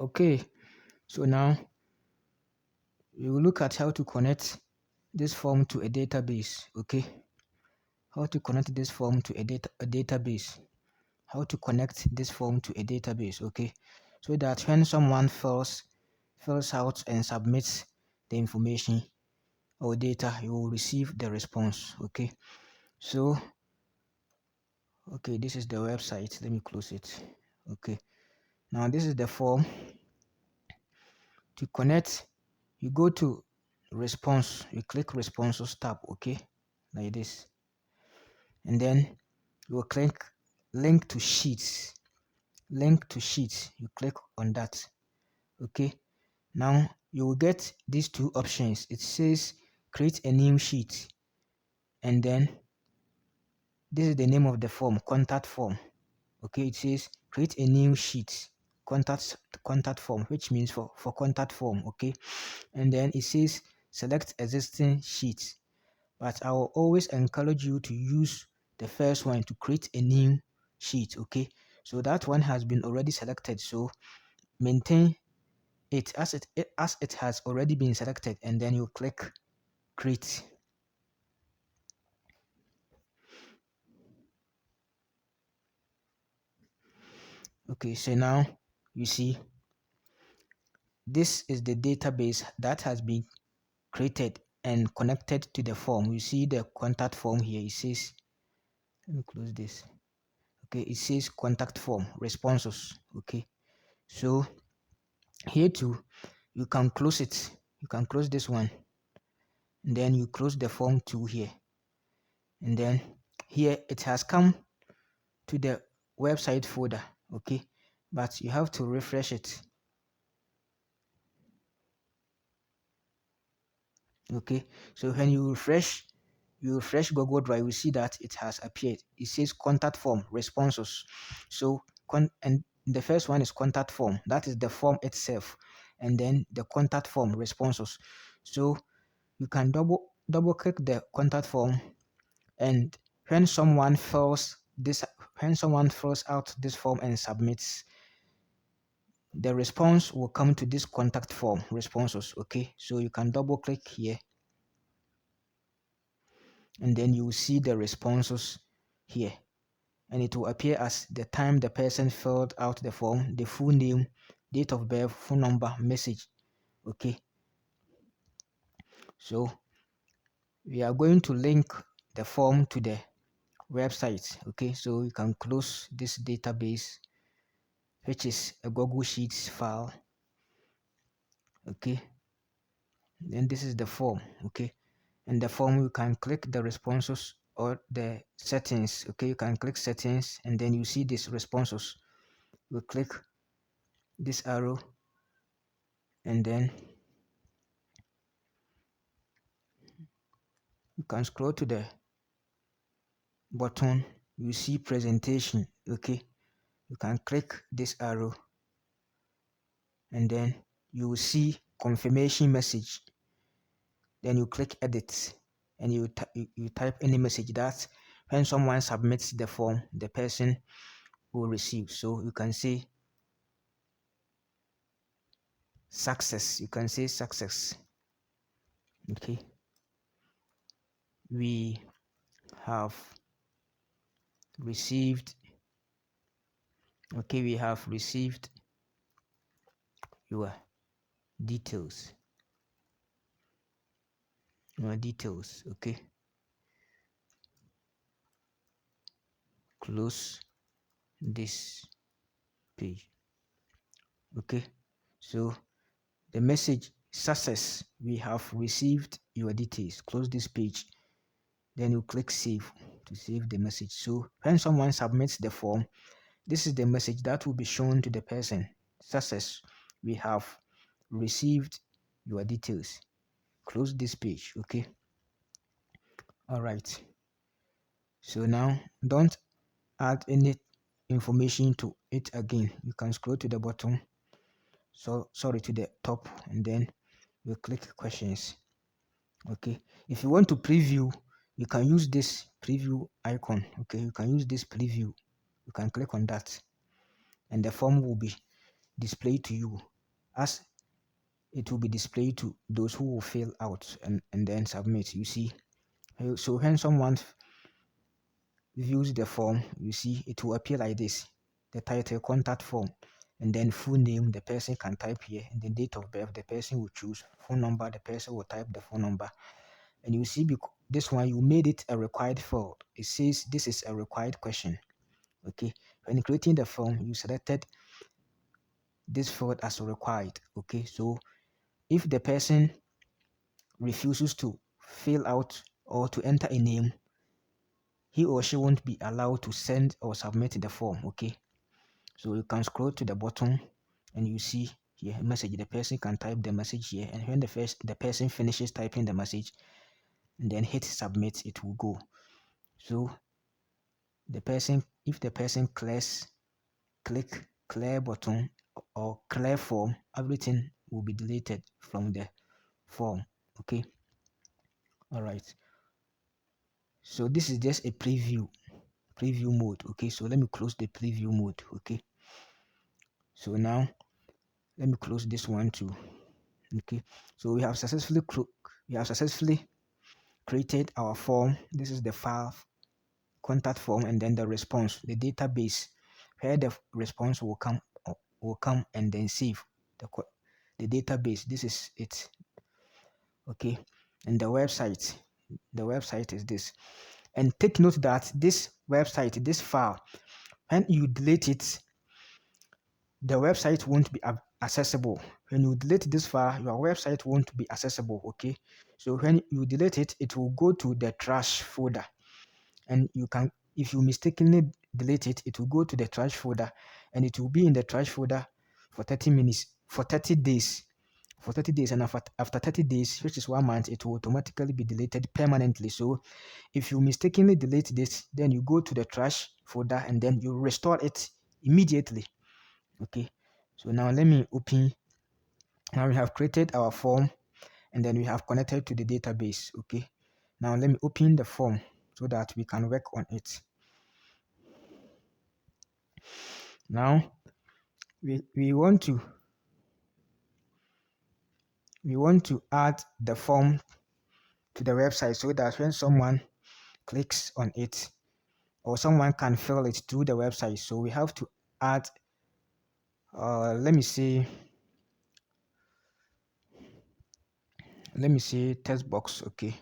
Okay, so now we will look at how to connect this form to a database. Okay, how to connect this form to a database. How to connect this form to a database. Okay, so that when someone fills out and submits the information or data, you will receive the response. Okay, so okay, this is the website. Let me close it. Okay, now this is the form. To connect, you go to response, you click responses tab. Okay, like this, and then you will click link to sheets. Link to sheets, you click on that. Okay, now you will get these two options. It says create a new sheet, and then this is the name of the form, contact form. Okay, it says create a new sheet, contact form, which means for contact form. Okay, and then it says select existing sheet, but I will always encourage you to use the first one to create a new sheet. Okay, so that one has been already selected, so maintain it as it has already been selected, and then you click create. Okay, so now you see this is the database that has been created and connected to the form. You see the contact form here. It says, let me close this. Okay, it says contact form responses. Okay, so here too you can close it. You can close this one, and then you close the form too here, and then here it has come to the website folder. Okay, but you have to refresh it. Okay, so when you refresh Google Drive, you see that it has appeared. It says contact form responses. So and the first one is contact form, that is the form itself, and then the contact form responses. So you can double click the contact form, and when someone fills out this form and submits, the response will come to this contact form responses. Okay, so you can double click here, and then you will see the responses here, and it will appear as the time the person filled out the form, the full name, date of birth, phone number, message. Okay, so we are going to link the form to the website. Okay, so you can close this database, which is a Google Sheets file. Okay, then this is the form. Okay, in the form you can click the responses or the settings. Okay, you can click settings, and then you see these responses. You click this arrow, and then you can scroll to the bottom. You see presentation. Okay, you can click this arrow, and then you will see confirmation message. Then you click edit, and you type any message that when someone submits the form, the person will receive. So you can say success. You can say success. Okay, we have received. Okay, we have received your details. Your details. Okay, close this page. Okay, so the message success, we have received your details. Close this page, then you click save to save the message. So when someone submits the form, this is the message that will be shown to the person. Success, we have received your details. Close this page. Okay, all right. So now don't add any information to it again. You can scroll to the bottom, so sorry, to the top, and then you click questions. Okay, if you want to preview, you can use this preview icon. Okay, you can use this preview. You can click on that, and the form will be displayed to you. as it will be displayed to those who will fill out and then submit. You see, so when someone views the form, you see it will appear like this: the title, contact form, and then full name, the person can type here, and the date of birth, the person will choose, phone number, the person will type the phone number. And you see, this one, you made it a required field. It says this is a required question. Okay, when creating the form, you selected this field as required. Okay, so if the person refuses to fill out or to enter a name, he or she won't be allowed to send or submit the form. Okay, so you can scroll to the bottom and you see here a message. The person can type the message here, and when the person finishes typing the message and then hit submit, it will go. So if the person click clear button or clear form, everything will be deleted from the form. Okay, all right. So this is just a preview mode. Okay, so let me close the preview mode. Okay, so now let me close this one too. Okay, so we have successfully created our form. This is the file contact form, and then the response, the database where the response will come and then save the database. This is it. Okay, and the website is this. And take note that this website, this file, when you delete it, the website won't be accessible. When you delete this file, your website won't be accessible. Okay, so when you delete it, it will go to the trash folder, and if you mistakenly delete it, it will go to the trash folder, and it will be in the trash folder for 30 minutes, for 30 days. And after 30 days, which is 1 month, it will automatically be deleted permanently. So if you mistakenly delete this, then you go to the trash folder and then you restore it immediately. Okay, so now let me open. Now we have created our form, and then we have connected to the database. Okay, now let me open the form so that we can work on it. Now we want to add the form to the website so that when someone clicks on it, or someone can fill it through the website. So we have to add let me see text box. Okay,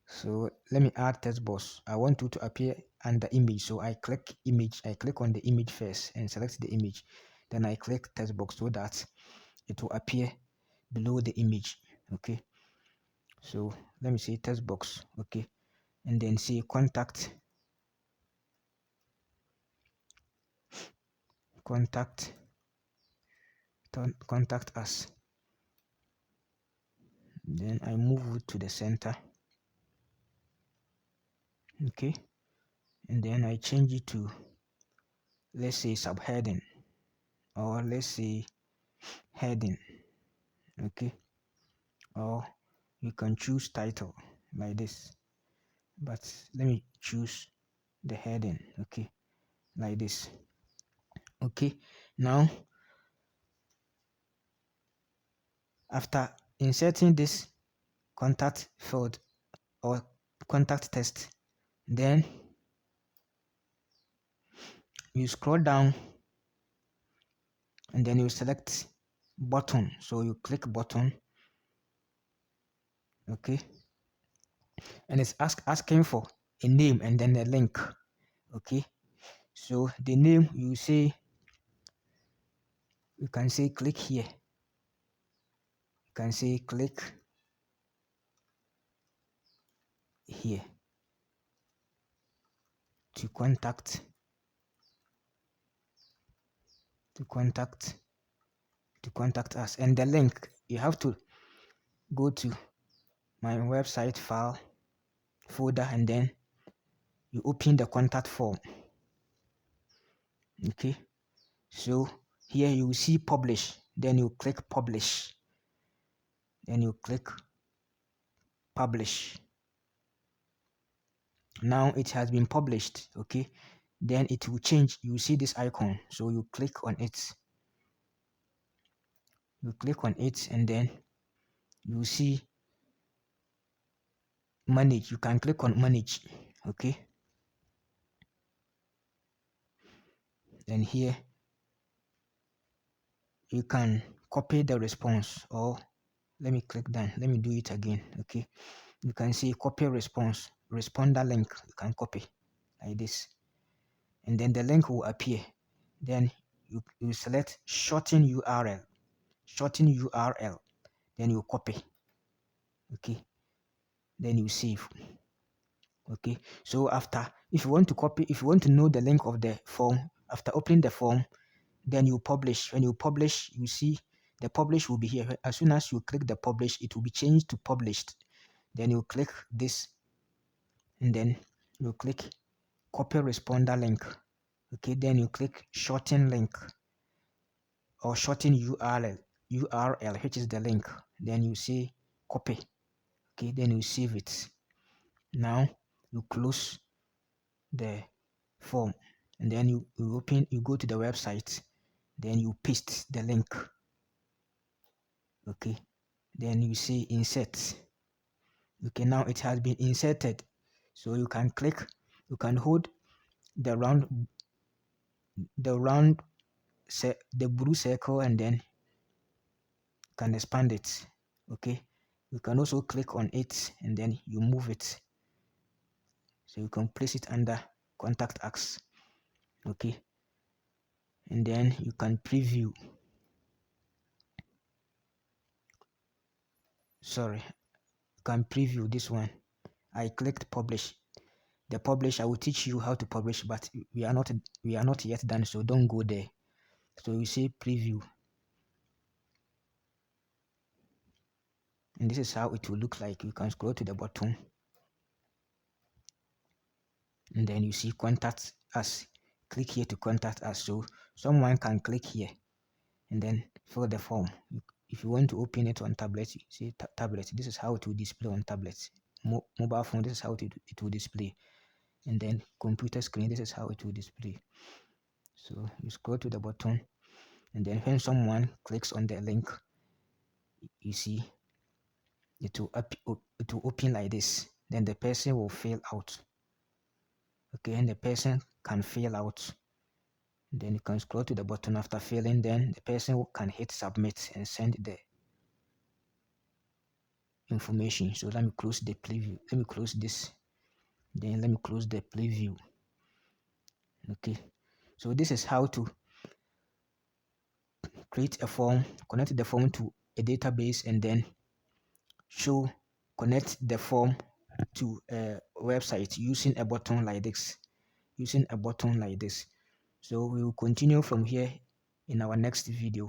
so let me add text box. I want it to appear under image, so I click image. I click on the image first and select the image, then I click text box so that it will appear below the image. Okay, so let me say text box. Okay, and then say contact us. Then I move it to the center. Okay, and then I change it to, let's say, subheading, or let's say heading. Okay, or you can choose title like this, but let me choose the heading. Okay, like this. Okay, now after inserting this contact field or contact text, then you scroll down and then you select button. So you click button. Okay, and it's asking for a name and then a link. Okay, so the name, you can say click here. You can say click here to contact us. And the link, you have to go to my website file folder, and then you open the contact form. Okay, so here you will see publish, then you click publish, then you click publish. Now it has been published. Okay, then it will change. You see this icon, so you click on it. You click on it and then you see manage. You can click on manage. Okay. Then here you can copy the response, or let me click done. Let me do it again. Okay. You can see copy response, responder link. You can copy like this, and then the link will appear. Then you select shorten URL, then you copy. Okay. Then you save. Okay. So if you want to copy, if you want to know the link of the form, after opening the form, then you publish. When you publish, you see the publish will be here. As soon as you click the publish, it will be changed to published. Then you click this, and then you click copy responder link. Okay, then you click shorten link or shorten URL, which is the link. Then you say copy. Okay, then you save it. Now you close the form, and then you go to the website, then you paste the link. Okay, then you say insert. Okay, now it has been inserted, so you can hold the the blue circle, and then you can expand it. Okay, you can also click on it and then you move it, so you can place it under contact us. Okay, and then you can preview. Sorry, you can preview this one. I clicked publish. The publish, I will teach you how to publish, but we are not yet done, so don't go there. So you say preview, and this is how it will look like. You can scroll to the bottom, and then you see contact us. Click here to contact us. So someone can click here and then fill the form. If you want to open it on tablet, you say tablet. This is how it will display on tablet. Mobile phone, this is how it will display. And then computer screen, this is how it will display. So you scroll to the bottom, and then when someone clicks on the link, you see it will open like this. Then the person will fill out. Okay, and the person can fill out. Then you can scroll to the bottom after filling. Then the person can hit submit and send the information. So let me close the preview. Let me close this. Then let me close the preview. Okay, so this is how to create a form, connect the form to a database, and then connect the form to a website using a button like this. So we will continue from here in our next video.